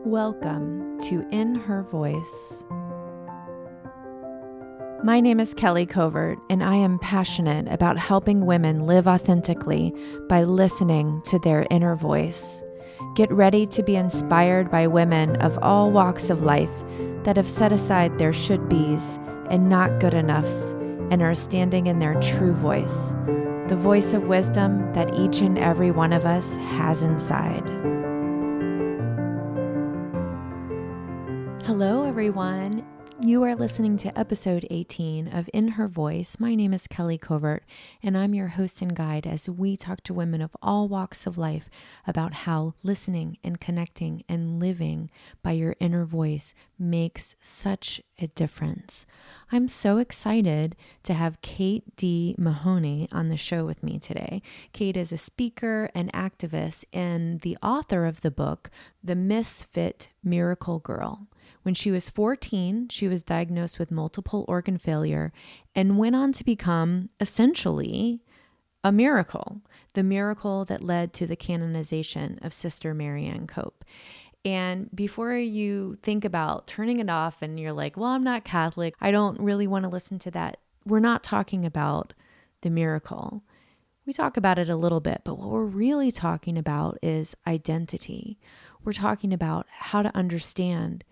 Welcome to In Her Voice. My name is Kelly Covert, and I am passionate about helping women live authentically by listening to their inner voice. Get ready to be inspired by women of all walks of life that have set aside their should-bes and not good enoughs and are standing in their true voice, the voice of wisdom that each and every one of us has inside. Hello, everyone. You are listening to episode 18 of In Her Voice. My name is Kelly Covert, and I'm your host and guide as we talk to women of all walks of life about how listening and connecting and living by your inner voice makes such a difference. I'm so excited to have Kate D. Mahoney on the show with me today. Kate is a speaker and activist and the author of the book, The Misfit Miracle Girl. When she was 14, she was diagnosed with multiple organ failure and went on to become essentially a miracle, the miracle that led to the canonization of Sister Marianne Cope. And before you think about turning it off and you're like, well, I'm not Catholic, I don't really want to listen to that. We're not talking about the miracle. We talk about it a little bit, but what we're really talking about is identity. We're talking about how to understand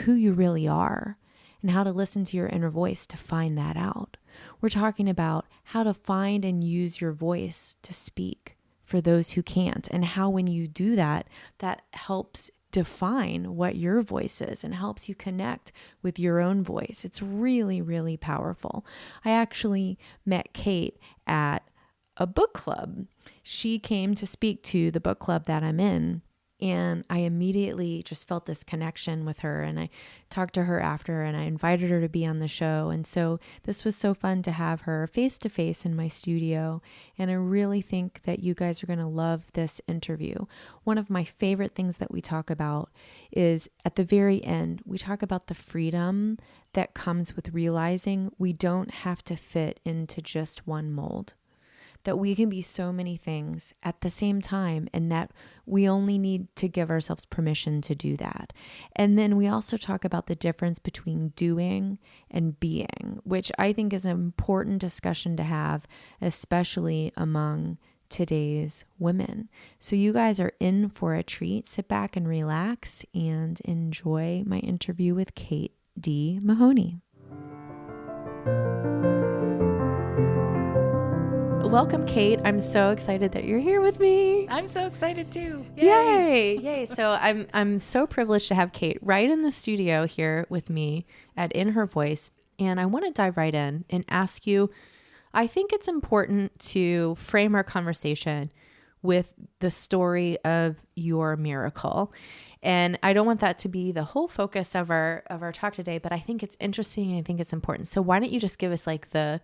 who you really are and how to listen to your inner voice to find that out. We're talking about how to find and use your voice to speak for those who can't, and how when you do that, that helps define what your voice is and helps you connect with your own voice. It's really, really powerful. I actually met Kate at a book club. She came to speak to the book club that I'm in, and I immediately just felt this connection with her, and I talked to her after, and I invited her to be on the show. And so this was so fun to have her face to face in my studio. And I really think that you guys are going to love this interview. One of my favorite things that we talk about is at the very end, we talk about the freedom that comes with realizing we don't have to fit into just one mold. That we can be so many things at the same time, and that we only need to give ourselves permission to do that. And then we also talk about the difference between doing and being, which I think is an important discussion to have, especially among today's women. So you guys are in for a treat. Sit back and relax and enjoy my interview with Kate D. Mahoney. Welcome, Kate. I'm so excited that you're here with me. I'm so excited too. Yay. Yay. So I'm so privileged to have Kate right in the studio here with me at In Her Voice. And I want to dive right in and ask you, I think it's important to frame our conversation with the story of your miracle. And I don't want that to be the whole focus of our talk today, but I think it's interesting and I think it's important. So why don't you just give us like the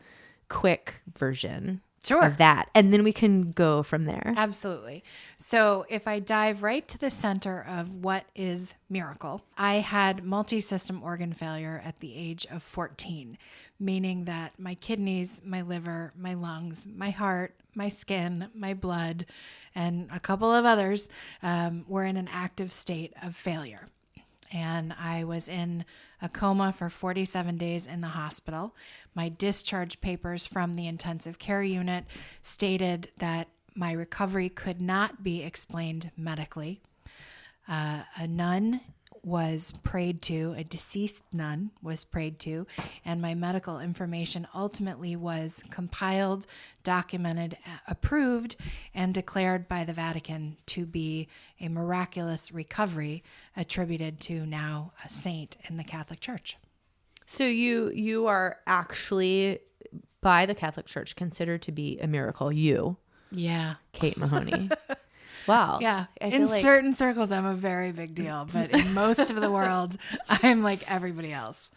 quick version of that, and then we can go from there. Absolutely. So if I dive right to the center of what is miracle, I had multi-system organ failure at the age of 14, meaning that my kidneys, my liver, my lungs, my heart, my skin, my blood, and a couple of others were in an active state of failure. And I was in a coma for 47 days in the hospital. My discharge papers from the intensive care unit stated that my recovery could not be explained medically. A nun was prayed to, a deceased nun was prayed to, and my medical information ultimately was compiled, documented, approved, and declared by the Vatican to be a miraculous recovery attributed to now a saint in the Catholic Church. So you are actually, by the Catholic Church, considered to be a miracle. Yeah. Kate Mahoney. Wow. Yeah. In certain circles, I'm a very big deal, but in most of the world, I'm like everybody else.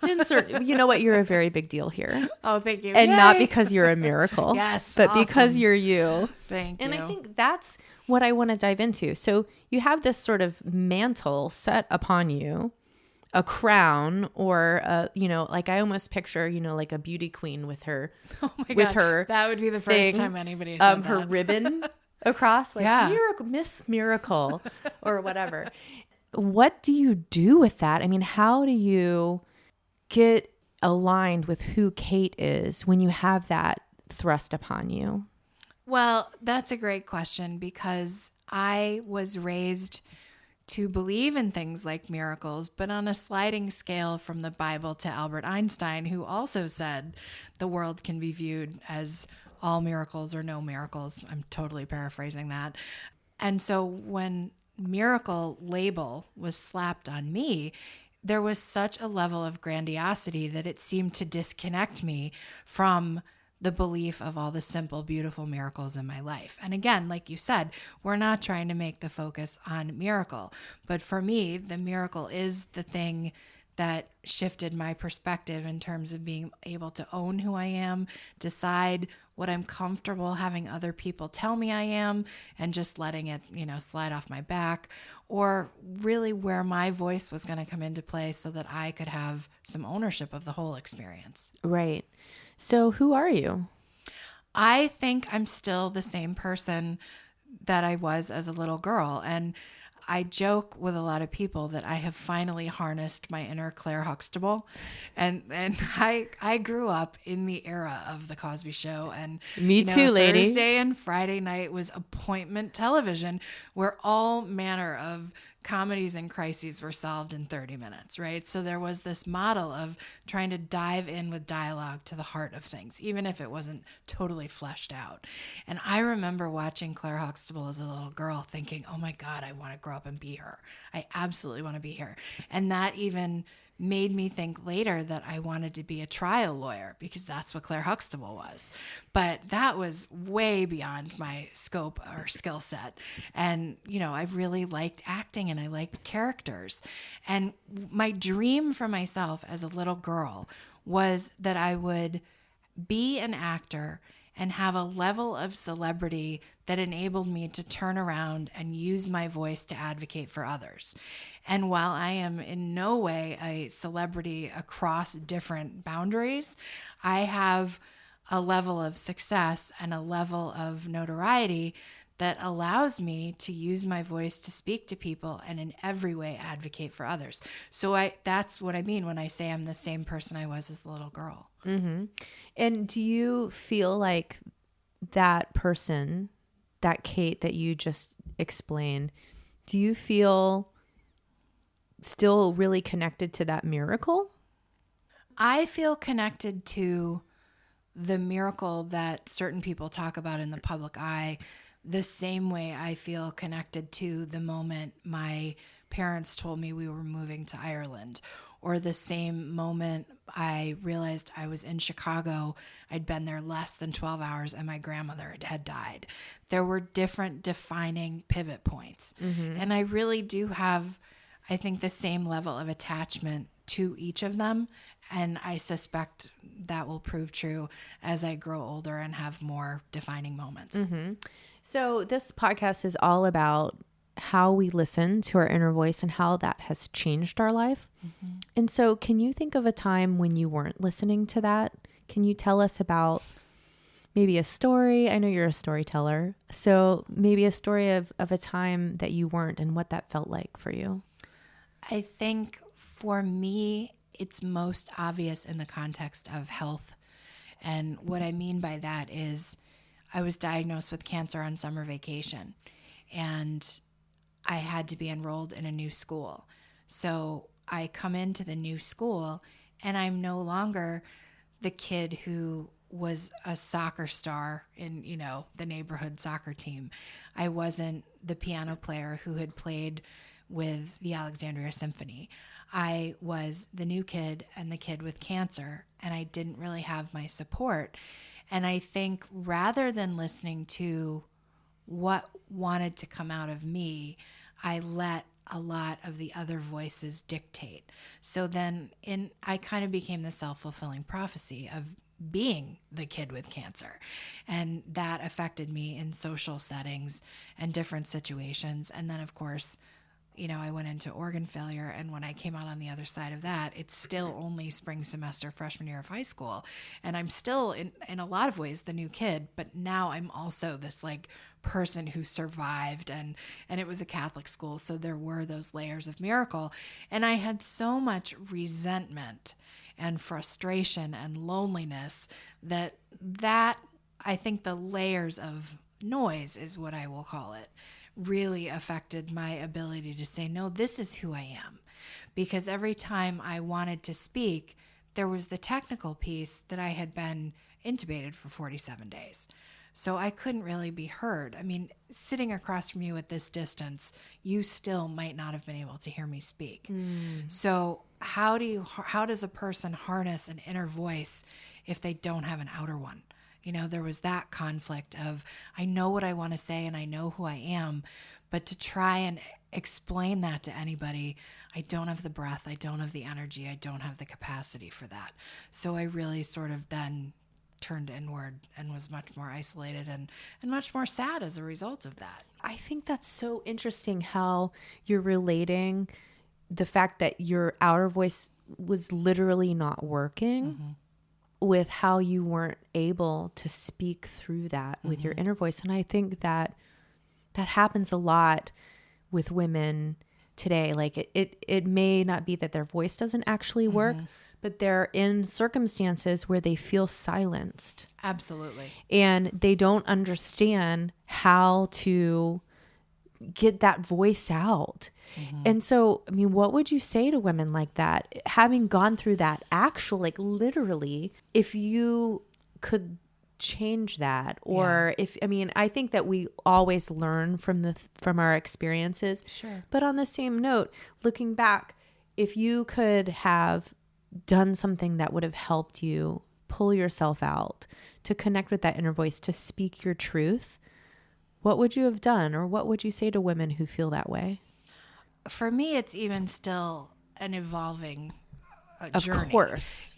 You know what? You're a very big deal here. Oh, thank you. And Yay. not because you're a miracle. Yes. But awesome. because you're you. Thank you. And I think that's what I want to dive into. So you have this sort of mantle set upon you, a crown, or like I almost picture, like a beauty queen with her, her. That would be the first thing, time anybody said her ribbon across, like Miss Miracle or whatever. what do you do with that? I mean, how do you get aligned with who Kate is when you have that thrust upon you? Well, that's a great question because I was raised to believe in things like miracles, but on a sliding scale from the Bible to Albert Einstein, who also said the world can be viewed as all miracles or no miracles. I'm totally paraphrasing that. And so when miracle label was slapped on me, there was such a level of grandiosity that it seemed to disconnect me from the belief of all the simple, beautiful miracles in my life. And again, like you said, we're not trying to make the focus on miracle. But for me, the miracle is the thing that shifted my perspective in terms of being able to own who I am, decide what I'm comfortable having other people tell me I am, and just letting it, slide off my back, or really where my voice was going to come into play so that I could have some ownership of the whole experience. Right. So who are you? I think I'm still the same person that I was as a little girl. And I joke with a lot of people that I have finally harnessed my inner Claire Huxtable. And I grew up in the era of the Cosby Show. And Me too, lady. Thursday and Friday night was appointment television where all manner of comedies and crises were solved in 30 minutes, right? So there was this model of trying to dive in with dialogue to the heart of things, even if it wasn't totally fleshed out. And I remember watching Claire Huxtable as a little girl thinking, oh my God, I want to grow up and be her. I absolutely want to be her. And that even made me think later that I wanted to be a trial lawyer because that's what Claire Huxtable was. But that was way beyond my scope or skill set. And, I really liked acting and I liked characters. And my dream for myself as a little girl was that I would be an actor and have a level of celebrity that enabled me to turn around and use my voice to advocate for others. And while I am in no way a celebrity across different boundaries, I have a level of success and a level of notoriety that allows me to use my voice to speak to people and in every way advocate for others. So that's what I mean when I say I'm the same person I was as a little girl. Mm-hmm. And do you feel like that person, that Kate that you just explained, do you feel still really connected to that miracle? I feel connected to the miracle that certain people talk about in the public eye the same way I feel connected to the moment my parents told me we were moving to Ireland, or the same moment I realized I was in Chicago. I'd been there less than 12 hours and my grandmother had died. There were different defining pivot points. Mm-hmm. And I really do have, I think, the same level of attachment to each of them. And I suspect that will prove true as I grow older and have more defining moments. Mm-hmm. So this podcast is all about how we listen to our inner voice and how that has changed our life. Mm-hmm. And so can you think of a time when you weren't listening to that? Can you tell us about maybe a story? I know you're a storyteller. So maybe a story of a time that you weren't and what that felt like for you. I think for me, it's most obvious in the context of health. And what I mean by that is I was diagnosed with cancer on summer vacation and I had to be enrolled in a new school. So I come into the new school and I'm no longer the kid who was a soccer star in, the neighborhood soccer team. I wasn't the piano player who had played with the Alexandria Symphony. I was the new kid and the kid with cancer, and I didn't really have my support. And I think rather than listening to what wanted to come out of me, I let a lot of the other voices dictate. So then I kind of became the self-fulfilling prophecy of being the kid with cancer. And that affected me in social settings and different situations. And then, of course, I went into organ failure, and when I came out on the other side of that, it's still only spring semester freshman year of high school, and I'm still in a lot of ways the new kid, but now I'm also this like person who survived, and it was a Catholic school, so there were those layers of miracle, and I had so much resentment and frustration and loneliness that I think the layers of noise is what I will call it, really affected my ability to say, no, this is who I am. Because every time I wanted to speak, there was the technical piece that I had been intubated for 47 days. So I couldn't really be heard. I mean, sitting across from you at this distance, you still might not have been able to hear me speak. So how does a person harness an inner voice if they don't have an outer one? There was that conflict of, I know what I want to say and I know who I am, but to try and explain that to anybody, I don't have the breath, I don't have the energy, I don't have the capacity for that. So I really sort of then turned inward and was much more isolated and much more sad as a result of that. I think that's so interesting how you're relating the fact that your outer voice was literally not working with how you weren't able to speak through that with your inner voice. And I think that happens a lot with women today. Like it may not be that their voice doesn't actually work, but they're in circumstances where they feel silenced. Absolutely. And they don't understand how to get that voice out. And so, I mean, what would you say to women like that, having gone through that actual, like literally, if you could change that, or I think that we always learn from our experiences. Sure. But on the same note, looking back, if you could have done something that would have helped you pull yourself out, to connect with that inner voice, to speak your truth, what would you have done, or what would you say to women who feel that way? For me, it's even still an evolving journey. Of course.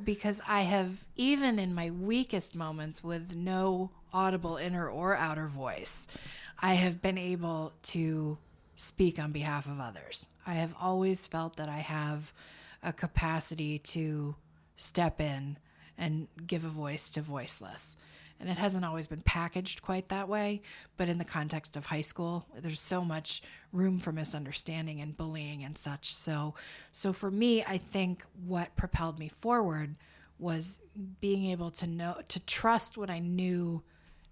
Because I have, even in my weakest moments with no audible inner or outer voice, I have been able to speak on behalf of others. I have always felt that I have a capacity to step in and give a voice to voiceless. And it hasn't always been packaged quite that way, but in the context of high school, there's so much room for misunderstanding and bullying and such. So for me, I think what propelled me forward was being able to trust what I knew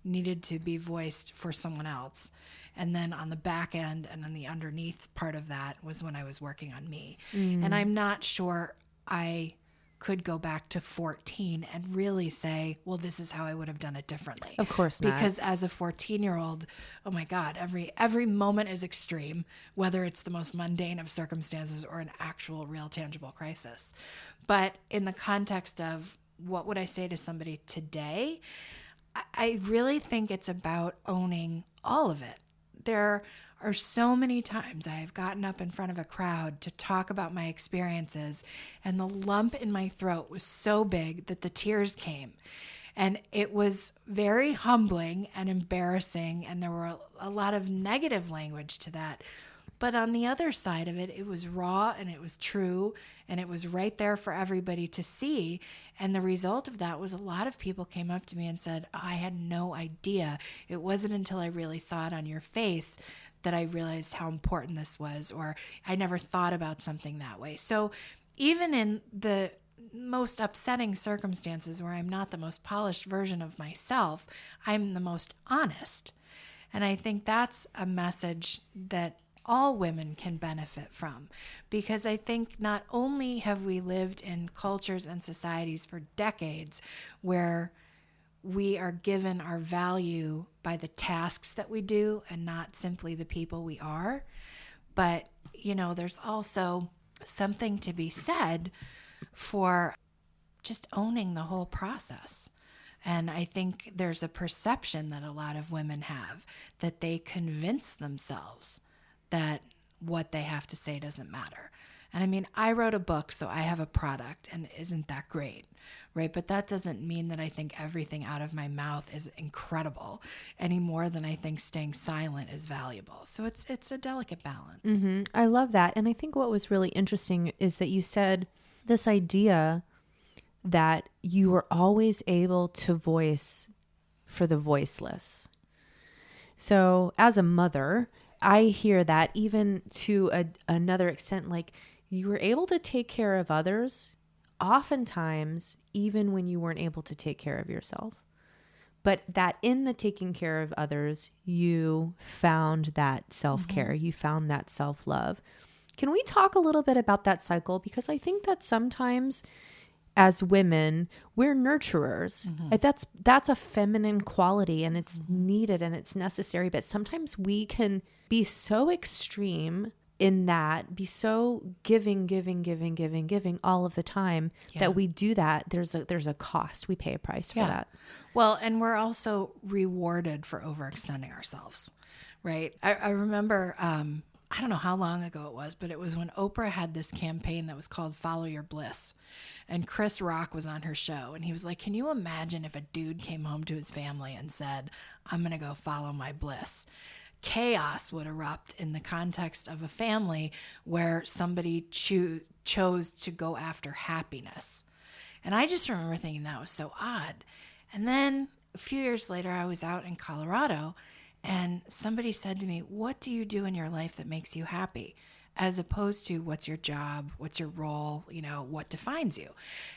needed to be voiced for someone else. And then on the back end and on the underneath part of that was when I was working on me. And I'm not sure I could go back to 14 and really say, well, this is how I would have done it differently. Of course not. Because as a 14-year-old, oh my God, every moment is extreme, whether it's the most mundane of circumstances or an actual real tangible crisis. But in the context of what would I say to somebody today, I really think it's about owning all of it. There are so many times I have gotten up in front of a crowd to talk about my experiences, and the lump in my throat was so big that the tears came. And it was very humbling and embarrassing, and there were a lot of negative language to that. But on the other side of it, it was raw and it was true, and it was right there for everybody to see. And the result of that was a lot of people came up to me and said, I had no idea. It wasn't until I really saw it on your face that I realized how important this was, or I never thought about something that way. So even in the most upsetting circumstances where I'm not the most polished version of myself, I'm the most honest. And I think that's a message that all women can benefit from, because I think not only have we lived in cultures and societies for decades where we are given our value by the tasks that we do and not simply the people we are, but there's also something to be said for just owning the whole process. And I think there's a perception that a lot of women have, that they convince themselves that what they have to say doesn't matter. And I mean, I wrote a book, so I have a product, and isn't that great? Right. But that doesn't mean that I think everything out of my mouth is incredible any more than I think staying silent is valuable. So it's a delicate balance. Mm-hmm. I love that. And I think what was really interesting is that you said this idea that you were always able to voice for the voiceless. So as a mother, I hear that even to another extent, like you were able to take care of others oftentimes, even when you weren't able to take care of yourself. But that in the taking care of others, you found that self-care, you found that self-love. Can we talk a little bit about that cycle? Because I think that sometimes as women, we're nurturers. That's a feminine quality, and it's needed and it's necessary. But sometimes we can be so extreme in that, be so giving all of the time that we do that. There's a cost. We pay a price for that. Well, and we're also rewarded for overextending ourselves, right? I remember, I don't know how long ago it was, but it was when Oprah had this campaign that was called Follow Your Bliss. And Chris Rock was on her show, and he was like, can you imagine if a dude came home to his family and said, I'm going to go follow my bliss? Chaos would erupt in the context of a family where somebody chose to go after happiness. And I just remember thinking that was so odd. And then a few years later, I was out in Colorado, and somebody said to me, what do you do in your life that makes you happy? As opposed to what's your job, what's your role, what defines you?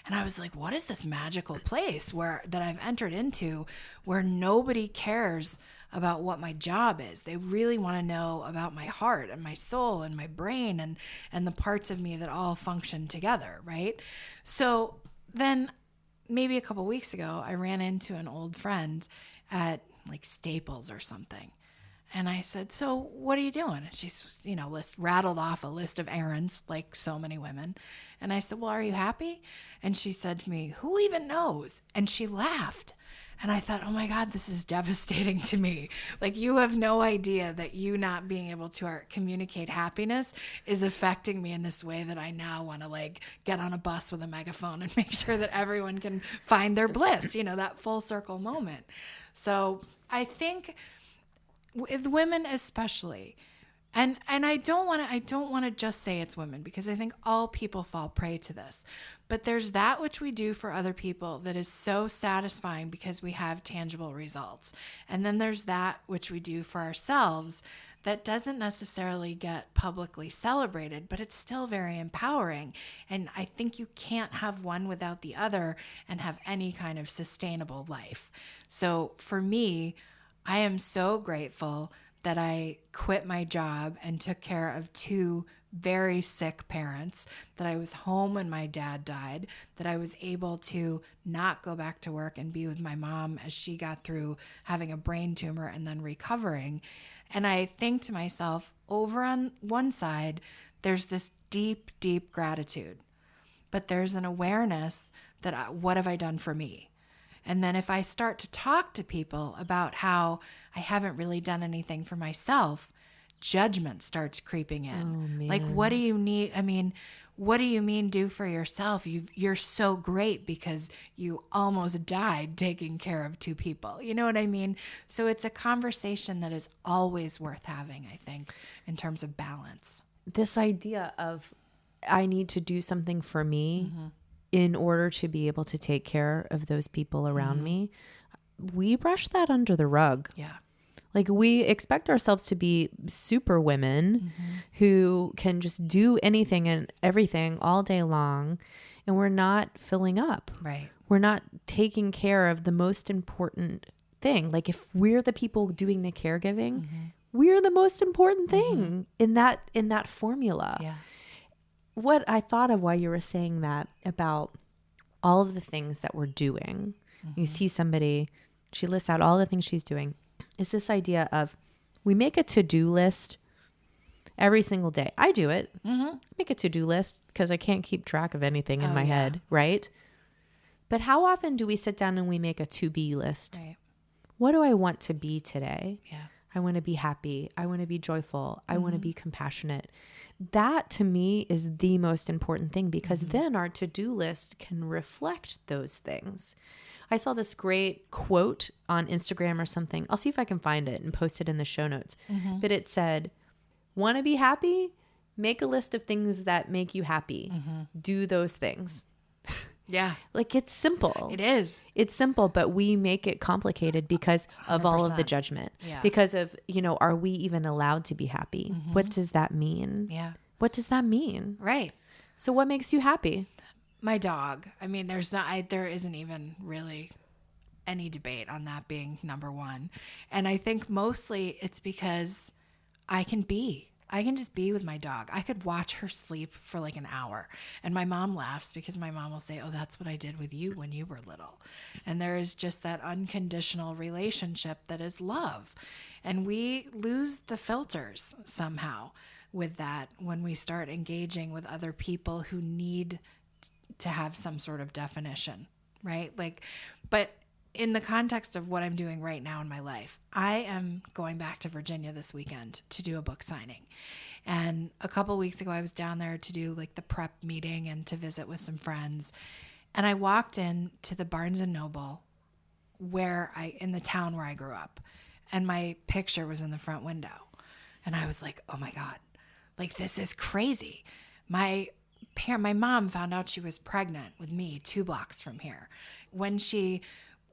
And I was like, what is this magical place that I've entered into where nobody cares about what my job is? They really want to know about my heart and my soul and my brain and the parts of me that all function together, right? So then maybe a couple weeks ago, I ran into an old friend at like Staples or something. And I said, so what are you doing? And she's, rattled off a list of errands like so many women. And I said, well, are you happy? And she said to me, who even knows? And she laughed. And I thought, oh my God, this is devastating to me. Like, you have no idea that you not being able to communicate happiness is affecting me in this way that I now want to get on a bus with a megaphone and make sure that everyone can find their bliss, that full circle moment. So I think with women especially, and I don't want to just say it's women, because I think all people fall prey to this. But there's that which we do for other people that is so satisfying because we have tangible results. And then there's that which we do for ourselves that doesn't necessarily get publicly celebrated, but it's still very empowering. And I think you can't have one without the other and have any kind of sustainable life. So for me, I am so grateful that I quit my job and took care of two very sick parents, that I was home when my dad died, that I was able to not go back to work and be with my mom as she got through having a brain tumor and then recovering. And I think to myself, over on one side, there's this deep, deep gratitude, but there's an awareness that what have I done for me? And then if I start to talk to people about how I haven't really done anything for myself, judgment starts creeping in. Oh, man. Like, what do you need? I mean, what do you mean do for yourself? You're so great because you almost died taking care of two people. You know what I mean? So it's a conversation that is always worth having, I think, in terms of balance. This idea of I need to do something for me in order to be able to take care of those people around me, we brush that under the rug. Yeah. Like, we expect ourselves to be super women who can just do anything and everything all day long, and we're not filling up. Right. We're not taking care of the most important thing. Like, if we're the people doing the caregiving, we're the most important thing in that formula. Yeah. What I thought of while you were saying that about all of the things that we're doing, you see somebody, she lists out all the things she's doing, is this idea of we make a to-do list every single day. I do it. Make a to-do list because I can't keep track of anything in my head, right? But how often do we sit down and we make a to-be list? Right. What do I want to be today? Yeah. I want to be happy. I want to be joyful. I want to be compassionate. That to me is the most important thing, because then our to-do list can reflect those things. I saw this great quote on Instagram or something. I'll see if I can find it and post it in the show notes. But it said, want to be happy? Make a list of things that make you happy. Do those things. Yeah. Like, it's simple. It is. It's simple, but we make it complicated because of all of the judgment. Yeah. Because of, are we even allowed to be happy? What does that mean? Yeah. What does that mean? Right. So what makes you happy? My dog. I mean, there isn't even really any debate on that being number one. And I think mostly it's because I can just be with my dog. I could watch her sleep for like an hour. And my mom laughs because my mom will say, oh, that's what I did with you when you were little. And there is just that unconditional relationship that is love. And we lose the filters somehow with that when we start engaging with other people who need to have some sort of definition, right? But in the context of what I'm doing right now in my life, I am going back to Virginia this weekend to do a book signing. And a couple of weeks ago, I was down there to do like the prep meeting and to visit with some friends. And I walked in to the Barnes and Noble in the town where I grew up. And my picture was in the front window. And I was like, oh my God, like this is crazy. My mom found out she was pregnant with me 2 blocks from here. When she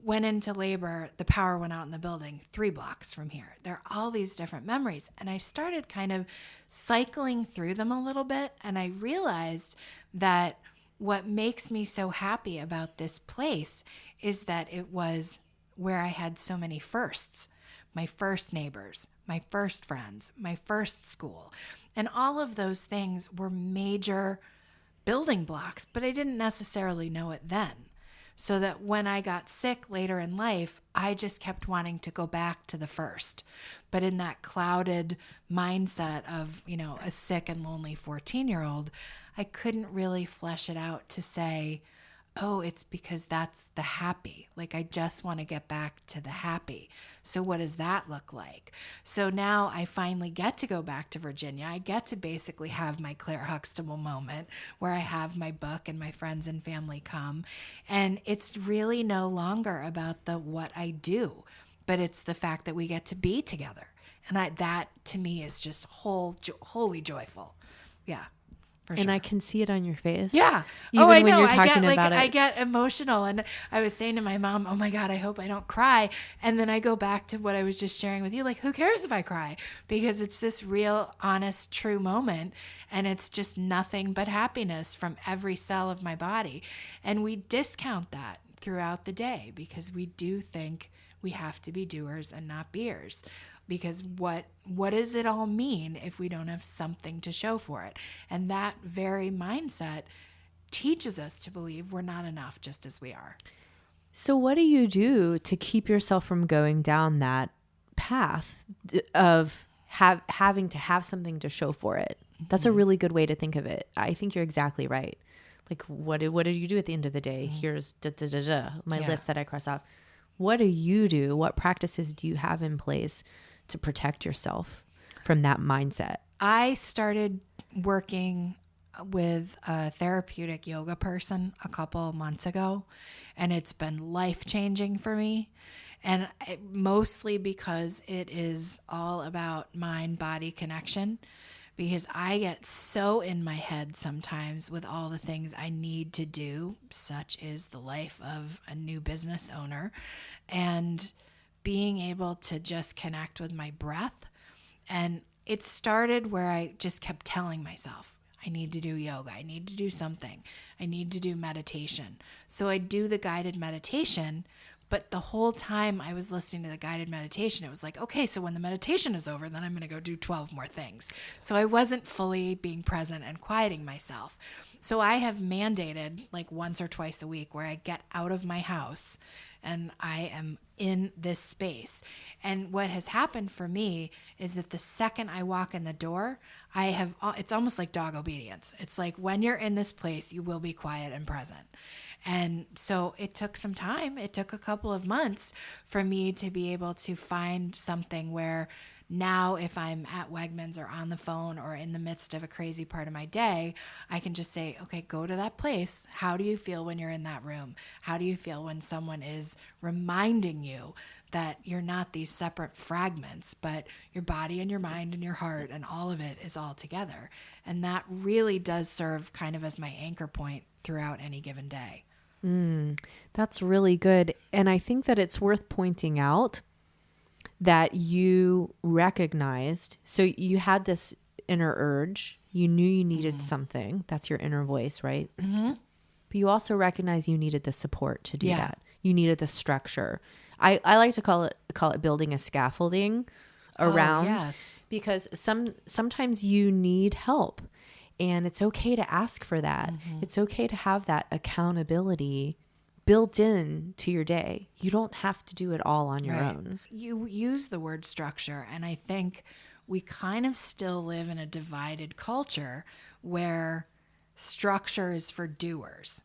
went into labor, the power went out in the building 3 blocks from here. There are all these different memories. And I started kind of cycling through them a little bit. And I realized that what makes me so happy about this place is that it was where I had so many firsts. My first neighbors, my first friends, my first school. And all of those things were major building blocks, but I didn't necessarily know it then. So that when I got sick later in life, I just kept wanting to go back to the first. But in that clouded mindset of, a sick and lonely 14-year-old, I couldn't really flesh it out to say, oh, it's because that's the happy. Like, I just want to get back to the happy. So what does that look like? So now I finally get to go back to Virginia. I get to basically have my Claire Huxtable moment where I have my book and my friends and family come. And it's really no longer about the what I do, but it's the fact that we get to be together. And that to me is just wholly joyful. Yeah. And I can see it on your face. Yeah. Even I know. when you're talking about it. I get emotional. And I was saying to my mom, oh my God, I hope I don't cry. And then I go back to what I was just sharing with you. Like, who cares if I cry? Because it's this real, honest, true moment. And it's just nothing but happiness from every cell of my body. And we discount that throughout the day because we do think we have to be doers and not beers. Because what does it all mean if we don't have something to show for it? And that very mindset teaches us to believe we're not enough just as we are. So what do you do to keep yourself from going down that path of having to have something to show for it? That's a really good way to think of it. I think you're exactly right. Like, what do you do at the end of the day? Here's my list that I cross off. What do you do? What practices do you have in place to protect yourself from that mindset? I started working with a therapeutic yoga person a couple months ago, and it's been life-changing for me. And mostly because it is all about mind-body connection, because I get so in my head sometimes with all the things I need to do, such is the life of a new business owner, and being able to just connect with my breath. And it started where I just kept telling myself, I need to do yoga. I need to do something. I need to do meditation. So I do the guided meditation, but the whole time I was listening to the guided meditation, it was like, okay, so when the meditation is over, then I'm going to go do 12 more things. So I wasn't fully being present and quieting myself. So I have mandated like once or twice a week where I get out of my house and I am in this space. And what has happened for me is that the second I walk in the door, it's almost like dog obedience. It's like when you're in this place, you will be quiet and present. And so it took some time. It took a couple of months for me to be able to find something where Now, if I'm at Wegmans or on the phone or in the midst of a crazy part of my day, I can just say, okay, go to that place. How do you feel when you're in that room? How do you feel when someone is reminding you that you're not these separate fragments, but your body and your mind and your heart and all of it is all together? And that really does serve kind of as my anchor point throughout any given day. That's really good. And I think that it's worth pointing out that you recognized, so you had this inner urge, you knew you needed something. That's your inner voice, right? But you also recognized you needed the support to do that. You needed the structure. I like to call it building a scaffolding around, because sometimes you need help, and it's okay to ask for that. It's okay to have that accountability built in to your day. You don't have to do it all on your own. You use the word structure, and I think we kind of still live in a divided culture where structure is for doers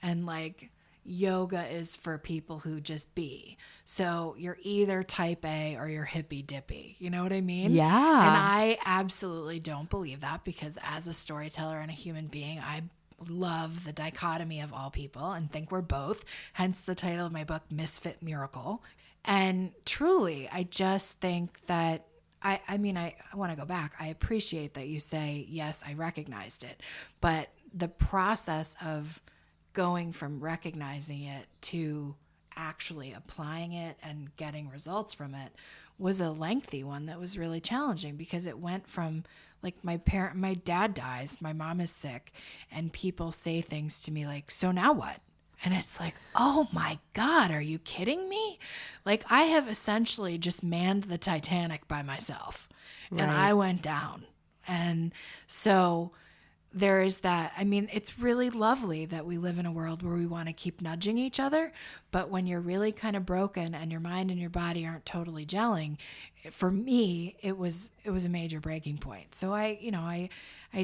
and like yoga is for people who just be. So you're either type A or you're hippy dippy. You know what I mean? Yeah. And I absolutely don't believe that, because as a storyteller and a human being, I love the dichotomy of all people and think we're both, hence the title of my book, Misfit Miracle. And truly, I just think that I want to go back. I appreciate that you say, yes, I recognized it, but the process of going from recognizing it to actually applying it and getting results from it was a lengthy one that was really challenging, because it went from like my dad dies, my mom is sick, and people say things to me like, so now what? And it's like, oh my God, are you kidding me? Like, I have essentially just manned the Titanic by myself, and I went down. And so there is that. I mean, it's really lovely that we live in a world where we want to keep nudging each other. But when you're really kind of broken and your mind and your body aren't totally gelling, for me, it was a major breaking point. So I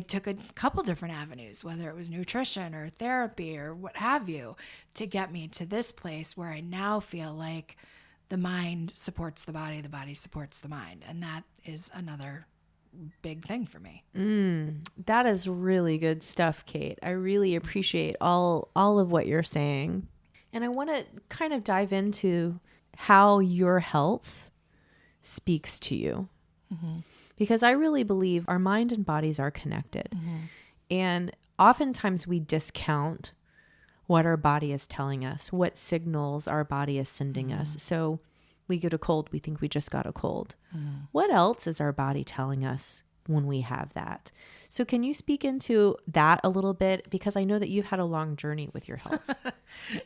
took a couple different avenues, whether it was nutrition or therapy or what have you, to get me to this place where I now feel like the mind supports the body supports the mind. And that is another big thing for me. That is really good stuff, Kate. I really appreciate all of what you're saying. And I want to kind of dive into how your health speaks to you. Because I really believe our mind and bodies are connected. And oftentimes we discount what our body is telling us, what signals our body is sending us. So we get a cold, we think we just got a cold. What else is our body telling us when we have that? So can you speak into that a little bit? Because I know that you've had a long journey with your health.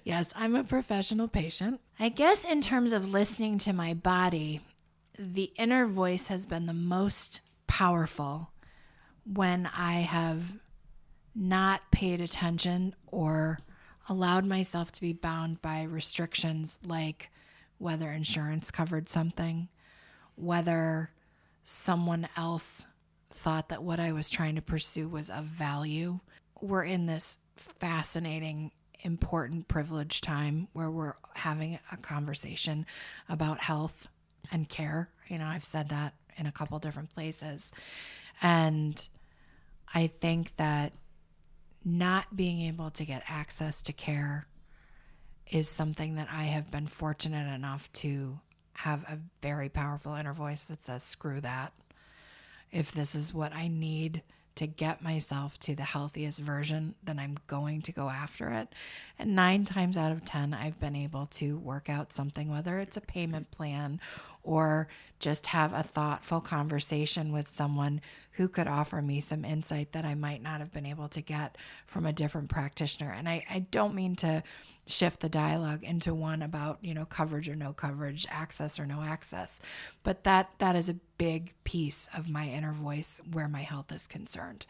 Yes, I'm a professional patient. I guess in terms of listening to my body, the inner voice has been the most powerful when I have not paid attention or allowed myself to be bound by restrictions, like whether insurance covered something, whether someone else thought that what I was trying to pursue was of value. We're in this fascinating, important, privileged time where we're having a conversation about health and care. You know, I've said that in a couple different places. And I think that not being able to get access to care is something that I have been fortunate enough to have a very powerful inner voice that says, screw that. If this is what I need to get myself to the healthiest version, then I'm going to go after it. And 9 times out of 10, I've been able to work out something, whether it's a payment plan or just have a thoughtful conversation with someone who could offer me some insight that I might not have been able to get from a different practitioner. And I don't mean to shift the dialogue into one about, you know, coverage or no coverage, access or no access, but that is a big piece of my inner voice where my health is concerned,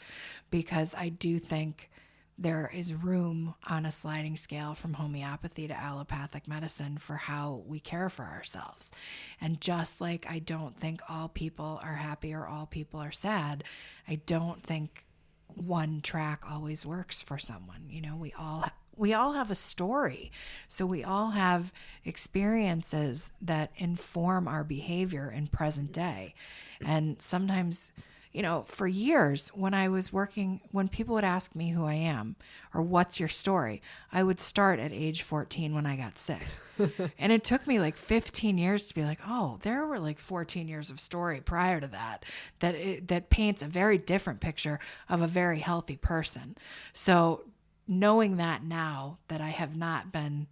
because I do think there is room on a sliding scale from homeopathy to allopathic medicine for how we care for ourselves. And just like I don't think all people are happy or all people are sad, I don't think one track always works for someone. You know, we all we all have a story. So we all have experiences that inform our behavior in present day. And sometimes, for years when I was working, when people would ask me who I am or what's your story, I would start at age 14 when I got sick. And it took me like 15 years to be like, oh, there were like 14 years of story prior to that paints a very different picture of a very healthy person. So knowing that now that I haven't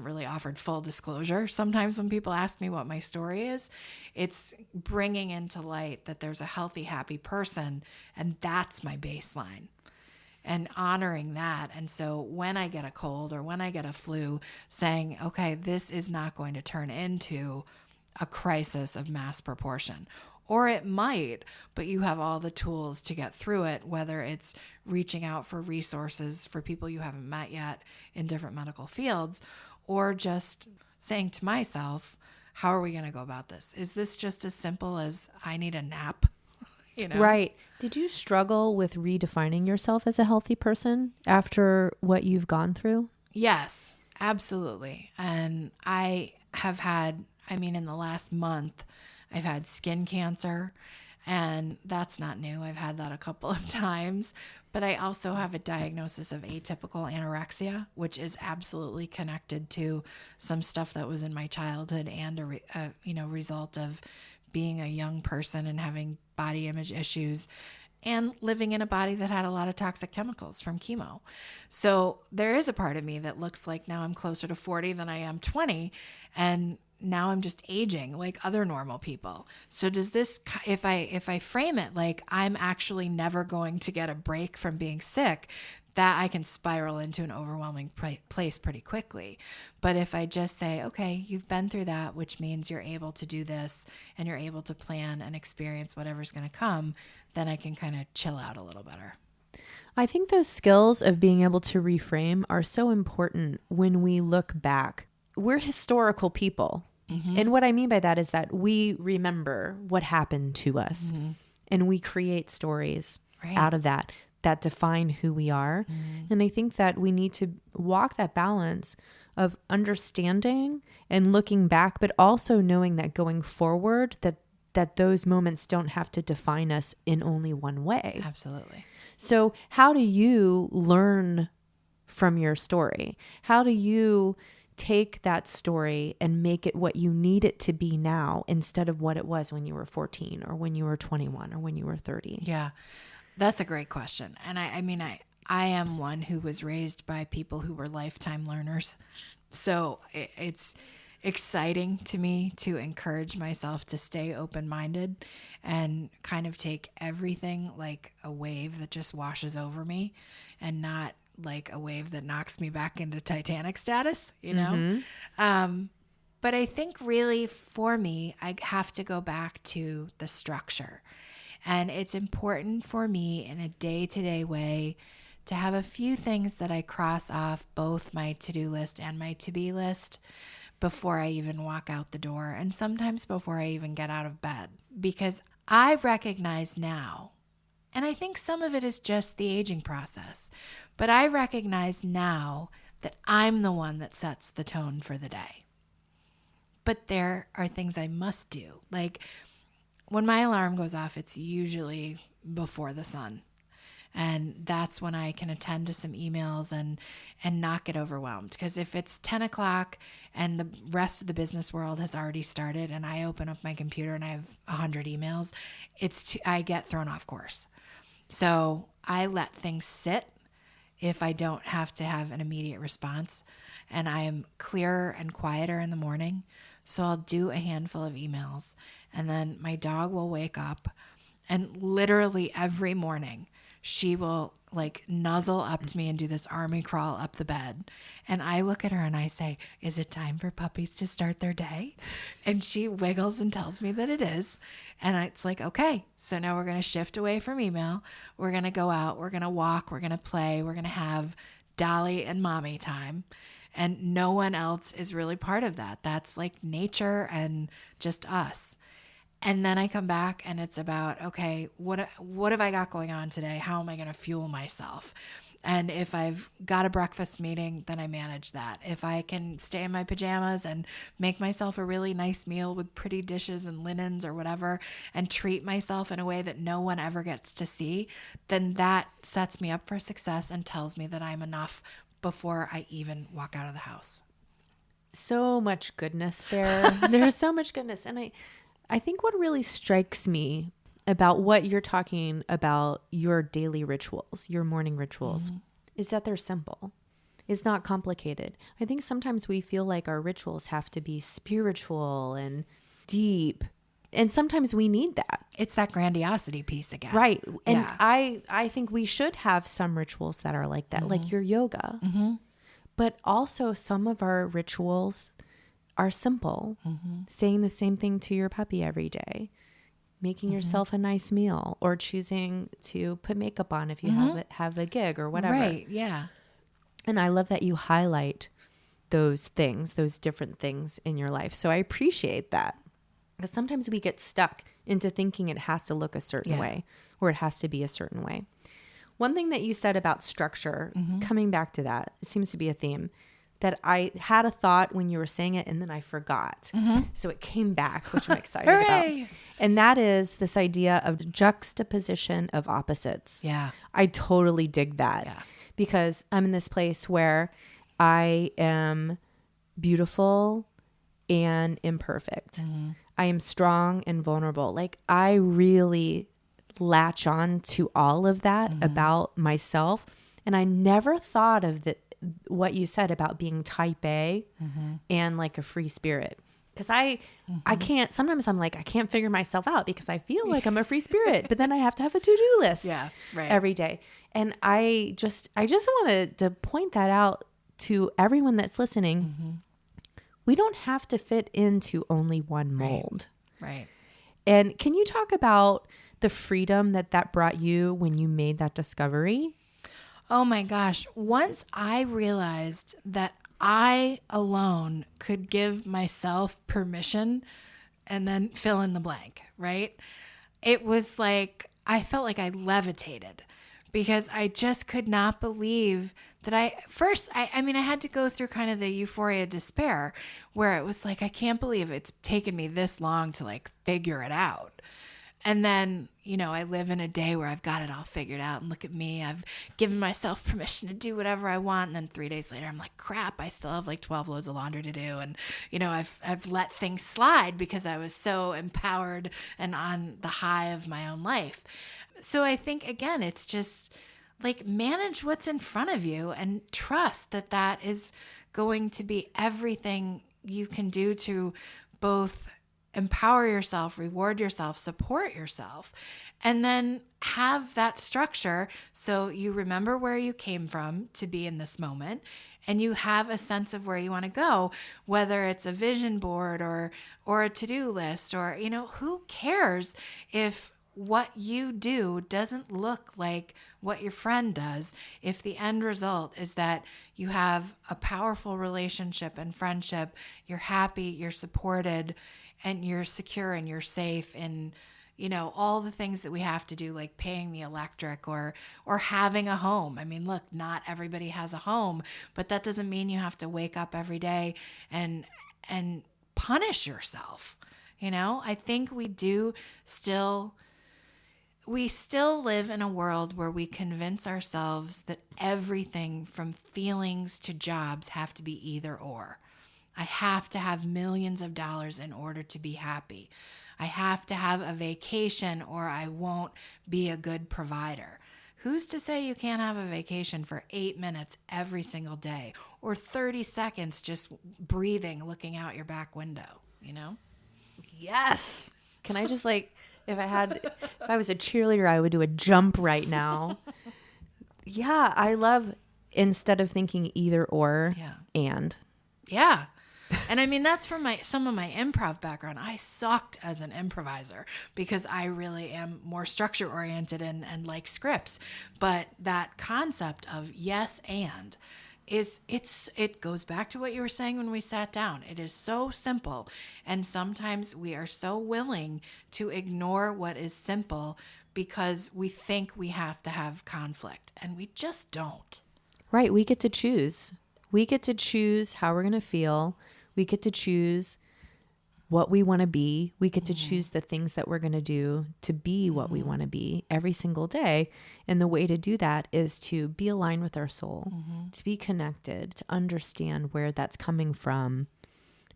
really offered full disclosure. Sometimes when people ask me what my story is, it's bringing into light that there's a healthy, happy person, and that's my baseline, and honoring that. And so when I get a cold or when I get a flu, saying, okay, this is not going to turn into a crisis of mass proportion. Or it might, but you have all the tools to get through it, whether it's reaching out for resources for people you haven't met yet in different medical fields, or just saying to myself, how are we going to go about this? Is this just as simple as I need a nap? Right. Did you struggle with redefining yourself as a healthy person after what you've gone through? Yes, absolutely. And I have had, in the last month, I've had skin cancer, and that's not new. I've had that a couple of times, but I also have a diagnosis of atypical anorexia, which is absolutely connected to some stuff that was in my childhood and a result of being a young person and having body image issues and living in a body that had a lot of toxic chemicals from chemo. So there is a part of me that looks like now I'm closer to 40 than I am 20, and now I'm just aging like other normal people. So does this, if I frame it like I'm actually never going to get a break from being sick, that I can spiral into an overwhelming place pretty quickly. But if I just say, okay, you've been through that, which means you're able to do this and you're able to plan and experience whatever's going to come, then I can kind of chill out a little better. I think those skills of being able to reframe are so important when we look back. We're historical people. Mm-hmm. And what I mean by that is that we remember what happened to us, mm-hmm. and we create stories out of that define who we are. Mm-hmm. And I think that we need to walk that balance of understanding and looking back, but also knowing that going forward, that those moments don't have to define us in only one way. Absolutely. So how do you learn from your story? How do you take that story and make it what you need it to be now instead of what it was when you were 14 or when you were 21 or when you were 30? Yeah, that's a great question. And I am one who was raised by people who were lifetime learners. So it's exciting to me to encourage myself to stay open-minded and kind of take everything like a wave that just washes over me and not like a wave that knocks me back into Titanic status, Mm-hmm. But I think really for me, I have to go back to the structure. And it's important for me in a day-to-day way to have a few things that I cross off both my to-do list and my to-be list before I even walk out the door, and sometimes before I even get out of bed. Because I've recognized now, and I think some of it is just the aging process, but I recognize now that I'm the one that sets the tone for the day. But there are things I must do. Like when my alarm goes off, it's usually before the sun. And that's when I can attend to some emails and not get overwhelmed. Because if it's 10 o'clock and the rest of the business world has already started and I open up my computer and I have 100 emails, I get thrown off course. So I let things sit if I don't have to have an immediate response. And I am clearer and quieter in the morning. So I'll do a handful of emails. And then my dog will wake up. And literally every morning, she will like nuzzle up to me and do this army crawl up the bed. And I look at her and I say, is it time for puppies to start their day? And she wiggles and tells me that it is. And it's like, okay, so now we're going to shift away from email. We're going to go out. We're going to walk. We're going to play. We're going to have Dolly and mommy time. And no one else is really part of that. That's like nature and just us. And then I come back and it's about, okay, what have I got going on today? How am I going to fuel myself? And if I've got a breakfast meeting, then I manage that. If I can stay in my pajamas and make myself a really nice meal with pretty dishes and linens or whatever, and treat myself in a way that no one ever gets to see, then that sets me up for success and tells me that I'm enough before I even walk out of the house. So much goodness there. There's so much goodness. And I think what really strikes me about what you're talking about, your daily rituals, your morning rituals, is that they're simple. It's not complicated. I think sometimes we feel like our rituals have to be spiritual and deep. And sometimes we need that. It's that grandiosity piece again. Right. And I think we should have some rituals that are like that, like your yoga. But also some of our rituals are simple. Saying the same thing to your puppy every day. Making yourself a nice meal, or choosing to put makeup on if you have a gig or whatever. Right, yeah. And I love that you highlight those things, those different things in your life. So I appreciate that. Because sometimes we get stuck into thinking it has to look a certain way, or it has to be a certain way. One thing that you said about structure, coming back to that, it seems to be a theme, that I had a thought when you were saying it and then I forgot. So it came back, which I'm excited about. And that is this idea of juxtaposition of opposites. Yeah. I totally dig that because I'm in this place where I am beautiful and imperfect. I am strong and vulnerable. Like I really latch on to all of that about myself. And I never thought of what you said about being type A and like a free spirit. Because I can't, sometimes I'm like, I can't figure myself out because I feel like I'm a free spirit, but then I have to have a to-do list every day. And I just wanted to point that out to everyone that's listening. We don't have to fit into only one mold. Right. And can you talk about the freedom that brought you when you made that discovery? Oh my gosh. Once I realized that I alone could give myself permission and then fill in the blank, right? It was like, I felt like I levitated because I just could not believe that I had to go through kind of the euphoria despair where it was like, I can't believe it's taken me this long to like figure it out. And then, I live in a day where I've got it all figured out and look at me, I've given myself permission to do whatever I want. And then 3 days later, I'm like, crap, I still have like 12 loads of laundry to do. And, I've let things slide because I was so empowered and on the high of my own life. So I think, again, it's just like manage what's in front of you and trust that that is going to be everything you can do to both empower yourself, reward yourself, support yourself, and then have that structure so you remember where you came from to be in this moment and you have a sense of where you want to go, whether it's a vision board or a to-do list or, who cares if what you do doesn't look like what your friend does if the end result is that you have a powerful relationship and friendship, you're happy, you're supported, and you're secure and you're safe and, all the things that we have to do, like paying the electric or having a home. I mean, look, not everybody has a home, but that doesn't mean you have to wake up every day and punish yourself. I think we still live in a world where we convince ourselves that everything from feelings to jobs have to be either or. I have to have millions of dollars in order to be happy. I have to have a vacation or I won't be a good provider. Who's to say you can't have a vacation for 8 minutes every single day or 30 seconds just breathing, looking out your back window, Yes. Can I just if I was a cheerleader, I would do a jump right now. Yeah. I love, instead of thinking either or and. Yeah. And I mean, that's from some of my improv background. I sucked as an improviser because I really am more structure oriented and like scripts. But that concept of yes and it goes back to what you were saying when we sat down. It is so simple. And sometimes we are so willing to ignore what is simple because we think we have to have conflict, and we just don't. Right. We get to choose. We get to choose how we're going to feel. We get to choose what we want to be. We get to choose the things that we're going to do to be what we want to be every single day. And the way to do that is to be aligned with our soul, to be connected, to understand where that's coming from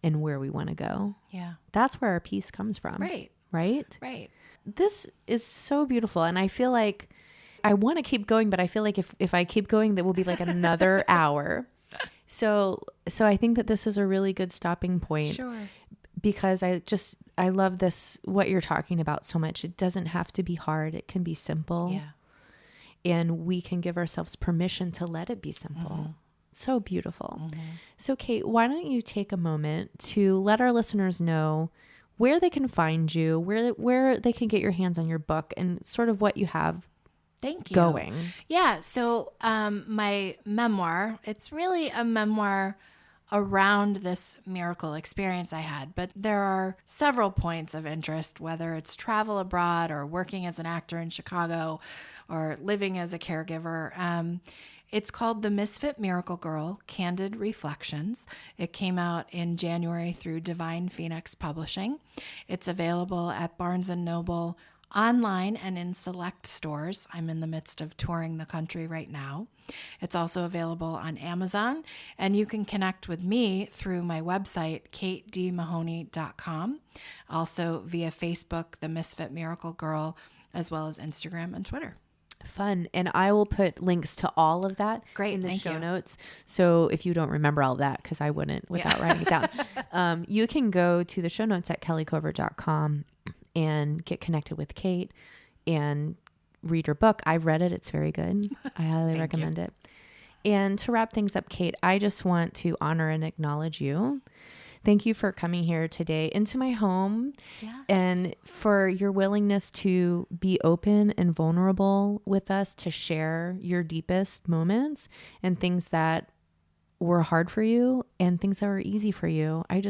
and where we want to go. Yeah. That's where our peace comes from. Right. Right? Right. This is so beautiful. And I feel like I want to keep going, but I feel like if I keep going, that will be like another hour. So I think that this is a really good stopping point. Sure. Because I love this, what you're talking about so much. It doesn't have to be hard. It can be simple. Yeah. And we can give ourselves permission to let it be simple. So beautiful. So Kate, why don't you take a moment to let our listeners know where they can find you, where they can get your hands on your book, and sort of what you have Thank you. going. Yeah. So my memoir, it's really a memoir around this miracle experience I had, but there are several points of interest, whether it's travel abroad or working as an actor in Chicago or living as a caregiver. It's called The Misfit Miracle Girl, Candid Reflections. It came out in January through Divine Phoenix Publishing. It's available at Barnes & Noble, online, and in select stores. I'm in the midst of touring the country right now. It's also available on Amazon, and you can connect with me through my website, katedmahoney.com, also via Facebook, The Misfit Miracle Girl, as well as Instagram and Twitter. Fun. And I will put links to all of that in the show notes. So if you don't remember all of that, because I wouldn't without writing it down, you can go to the show notes at kellycovert.com and get connected with Kate and read her book. I've read it. It's very good. I highly recommend it. And to wrap things up, Kate, I just want to honor and acknowledge you. Thank you for coming here today into my home and for your willingness to be open and vulnerable with us, to share your deepest moments and things that were hard for you and things that were easy for you. I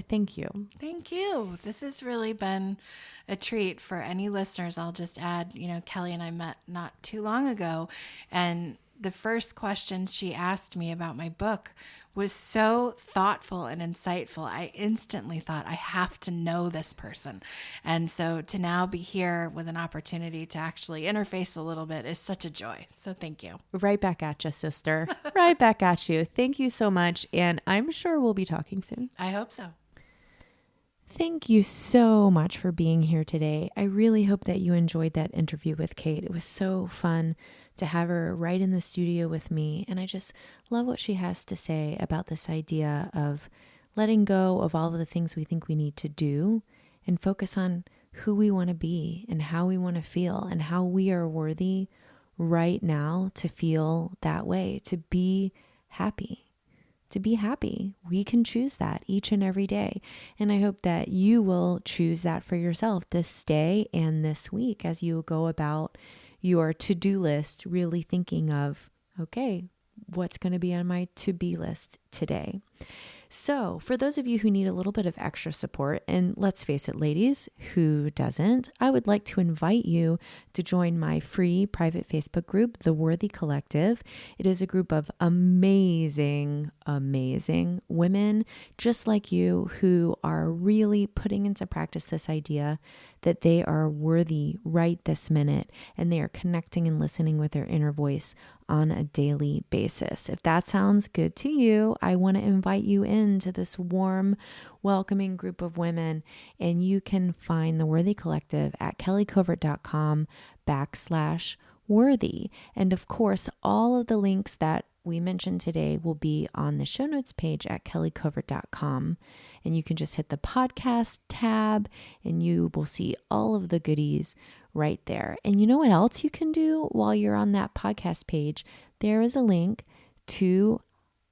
thank you. Thank you. This has really been a treat for any listeners. I'll just add, Kelly and I met not too long ago, and the first question she asked me about my book was so thoughtful and insightful. I instantly thought, I have to know this person. And so to now be here with an opportunity to actually interface a little bit is such a joy. So thank you. Right back at you, sister. Right back at you. Thank you so much. And I'm sure we'll be talking soon. I hope so. Thank you so much for being here today. I really hope that you enjoyed that interview with Kate. It was so fun to have her right in the studio with me. And I just love what she has to say about this idea of letting go of all of the things we think we need to do and focus on who we want to be and how we want to feel and how we are worthy right now to feel that way, to be happy. To be happy. We can choose that each and every day. And I hope that you will choose that for yourself this day and this week as you go about your to-do list, really thinking of, okay, what's going to be on my to-be list today? So for those of you who need a little bit of extra support, and let's face it, ladies, who doesn't, I would like to invite you to join my free private Facebook group, The Worthy Collective. It is a group of amazing women just like you who are really putting into practice this idea that they are worthy right this minute, and they are connecting and listening with their inner voice on a daily basis. If that sounds good to you, I want to invite you into this warm, welcoming group of women, and you can find the Worthy Collective at kellycovert.com/worthy. And of course, all of the links that we mentioned today will be on the show notes page at kellycovert.com. And you can just hit the podcast tab and you will see all of the goodies right there. And you know what else you can do while you're on that podcast page? There is a link to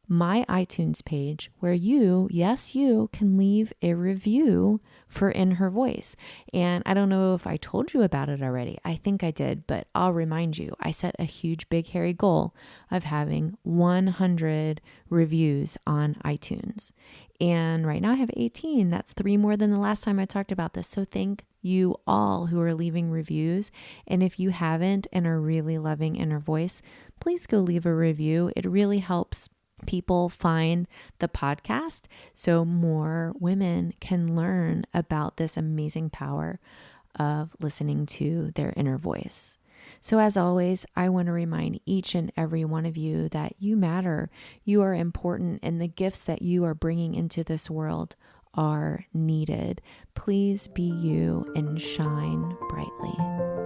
my iTunes page where you, yes, you can leave a review for In Her Voice. And I don't know if I told you about it already. I think I did, but I'll remind you. I set a huge, big, hairy goal of having 100 reviews on iTunes. And right now I have 18. That's 3 more than the last time I talked about this. So thank you all who are leaving reviews. And if you haven't and are really loving In Her Voice, please go leave a review. It really helps people find the podcast so more women can learn about this amazing power of listening to their inner voice. So as always, I want to remind each and every one of you that you matter, you are important, and the gifts that you are bringing into this world are needed. Please be you and shine brightly.